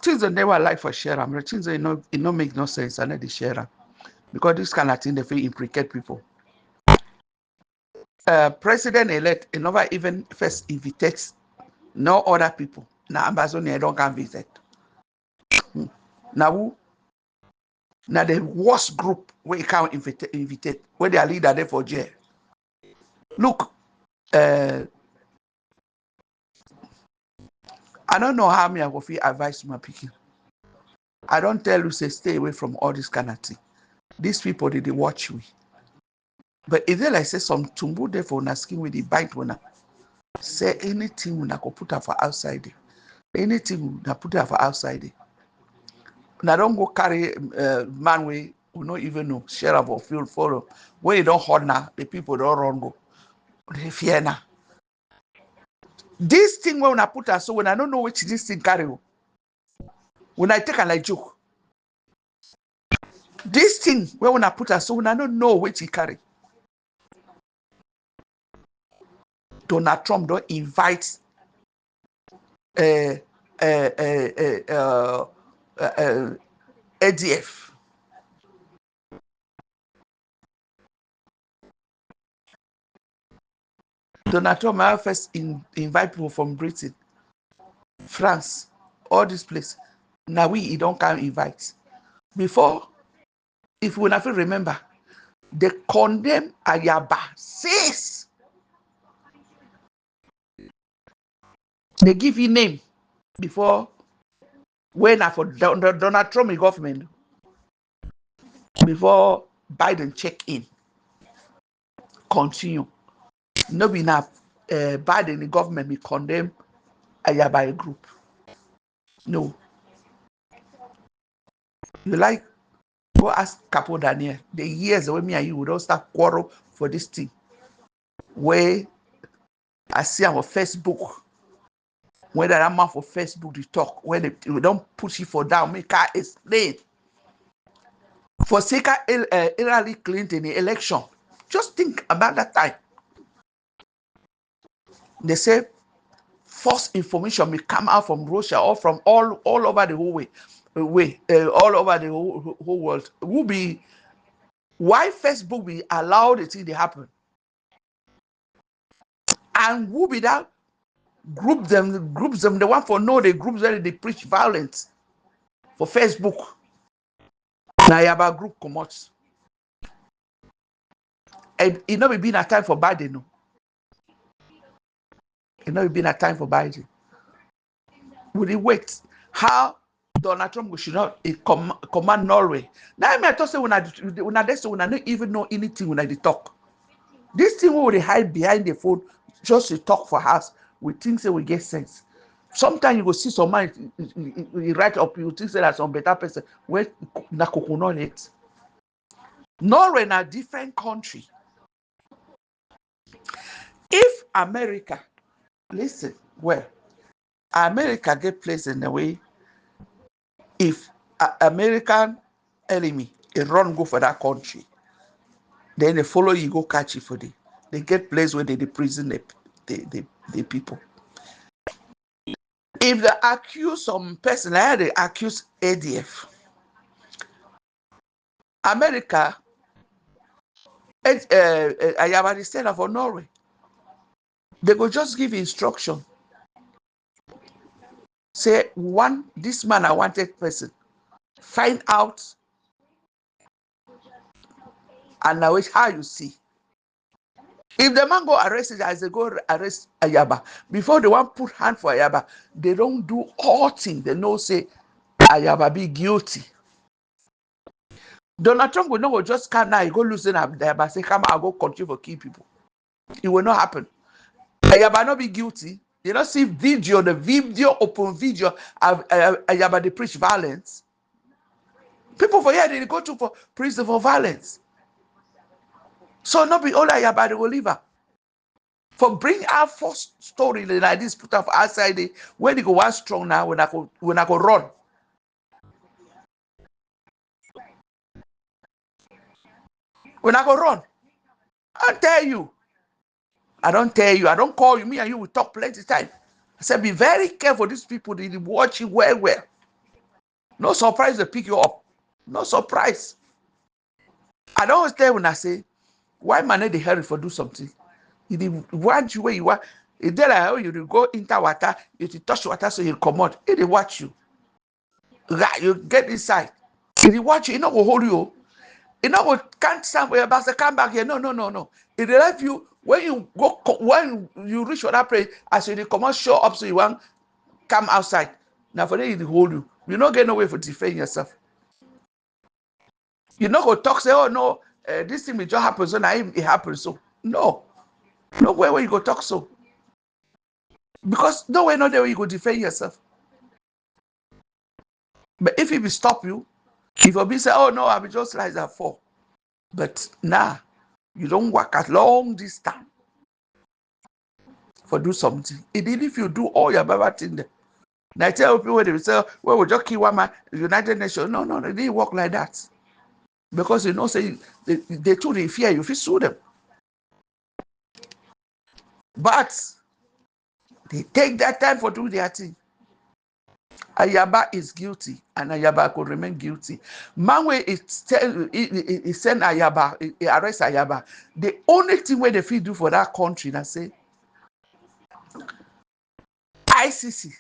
things that never like for share them. Things that it no make no sense and let the share them. Because this kind of thing they feel implicate people. President-elect never even first invitates no other people. Now Ambazonia don't come visit. Now who? Now the worst group where you can't invite, where their leader there for jail. Look, I don't know how me I will feel advice my picking. I don't tell you say stay away from all this kind of thing. These people they watch me. But if they like say some tumbu there for skin with the bite when say anything when I could put her for outside there. Anything when I put her for outside there. Now don't go carry man we not even know share of or field follow. Where you don't hold now, the people don't run go. They fear now. This thing when I put her so when I don't know which this thing carry. When I take her like joke. This thing when I put her so when I don't know which he carry. Donald Trump don't invite ADF. Donald Trump I first invite people from Britain, France, all this place. Now he don't come invite. Before, if we never remember, they condemn Ayaba. Says they give you name before when I for Donald Trump in government before Biden check in. Continue. No be enough. Biden in government be condemn Ayaba group. No. You like go ask Capo Daniel. The years when me and you would all start quarrel for this thing. Where I see on Facebook. When that man for Facebook to talk, when they don't push it for down, make her explain. For sake of Hillary Clinton in election, just think about that time. They say false information may come out from Russia or from all over the whole all over the whole world. Will be why Facebook be allowed it to happen, and who be that groups them the one for know the groups where they preach violence for Facebook. Now you have a group come out. And it not been a time for Biden, no. It not been a time for Biden. Will it wait? How Donald Trump should not command Norway? Now I thought say when I don't even know anything when I talk. This thing will they hide behind the phone just to talk for us. We think say we get sense. Sometimes you go see some man you write up, you think say that some better person where na coconut it. Norway na different country. If America, listen, well, America get placed in a way, if American enemy a run go for that country, then they follow you go catch you for the. They get place where they prison the people. If they accuse some person, like they accuse ADF, America, I have a stand for Norway. They go just give instruction. Say this man a wanted person. Find out and now how you see. If the man go arrest it as they go arrest Ayaba, before they want put hand for Ayaba, they don't do all things. They know say Ayaba be guilty. Donald Trump will not just come now, he go loosen up Ayaba, say come I'll go continue for kill people. It will not happen. Ayaba not be guilty. You don't see the video, open video of Ayaba they preach violence. People for here they go to for prison for violence. So not be all Ayaba they will leave her. For bring out false story like this, put up outside it, when they go one strong now, when I go run. When I go run, I tell you. I don't tell you, I don't call you, me and you will talk plenty time. I said, be very careful. These people, they watch you well. No surprise they pick you up. No surprise. I don't always tell when I say, why man they hurry for do something? If want you where you are, if they like how you go into water, you touch water so you come out. If they watch you, you get inside. If they watch you, it not go hold you. It not go can't stand where you come back here. No. If they left you when you reach for that place, as you come out, show up so you want come outside. Now for that it hold you. You not get no way for defend yourself. You not go talk say, oh no, this thing will just happen so now it happens so. No where you go talk so. Because no way not there you go defend yourself. But if it will stop you, if you be say, oh no, I will just rise and fall. But now you don't work at long distance for do something. Even if you do all your bad thing there. Now I tell people when they say, well, we just kill one man, United Nations. No, they didn't work like that. Because you know, say they too they fear you, if you sue them. But they take that time for doing their thing. Ayaba is guilty, and Ayaba could remain guilty. Manwe is send Ayaba, he arrest Ayaba. The only thing where they feel do for that country, I say ICC.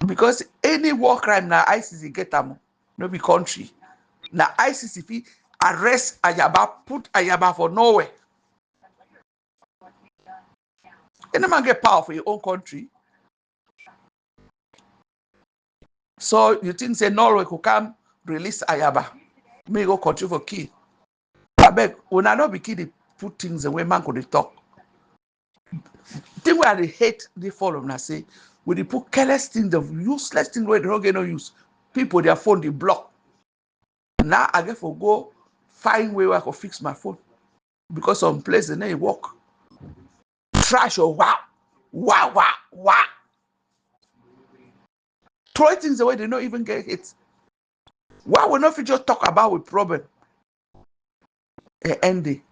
Because any war crime now ICC get them, no be country. Now ICC arrest Ayaba, put Ayaba for nowhere. Any man get power for your own country. So you think say Norway could come release Ayaba? May go country for key. I beg, when I not be kid, they put things the way man could talk. Thing where they hate the fall of say, when they put careless things, the useless things where they don't get no use. People their phone they block. Now I get for go find where I can fix my phone. Because some place they never work. Trash or wow. Throw things away, they don't even get hit. Why would not we just talk about with problem? Ending.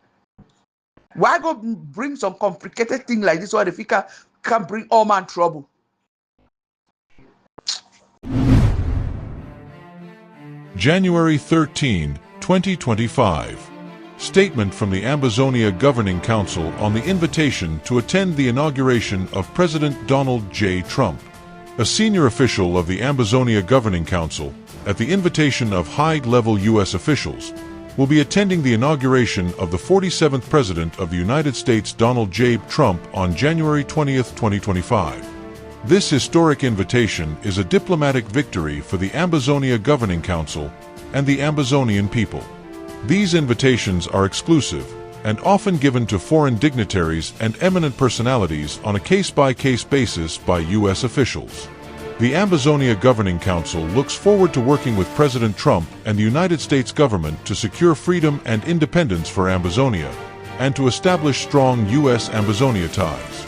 Why go bring some complicated thing like this where the figure can bring all man trouble? January 13, 2025. Statement from the Ambazonia Governing Council on the invitation to attend the inauguration of President Donald J. Trump. A senior official of the Ambazonia Governing Council, at the invitation of high-level U.S. officials, will be attending the inauguration of the 47th President of the United States Donald J. Trump on January 20, 2025. This historic invitation is a diplomatic victory for the Ambazonia Governing Council and the Ambazonian people. These invitations are exclusive and often given to foreign dignitaries and eminent personalities on a case-by-case basis by U.S. officials. The Ambazonia Governing Council looks forward to working with President Trump and the United States government to secure freedom and independence for Ambazonia, and to establish strong U.S. Ambazonia ties.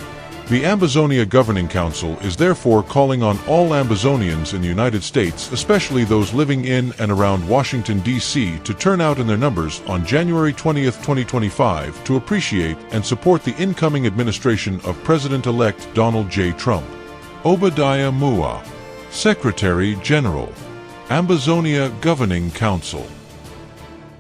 The Ambazonia Governing Council is therefore calling on all Ambazonians in the United States, especially those living in and around Washington, D.C., to turn out in their numbers on January 20, 2025 to appreciate and support the incoming administration of President-elect Donald J. Trump. Obadiah Mua, Secretary General, Ambazonia Governing Council.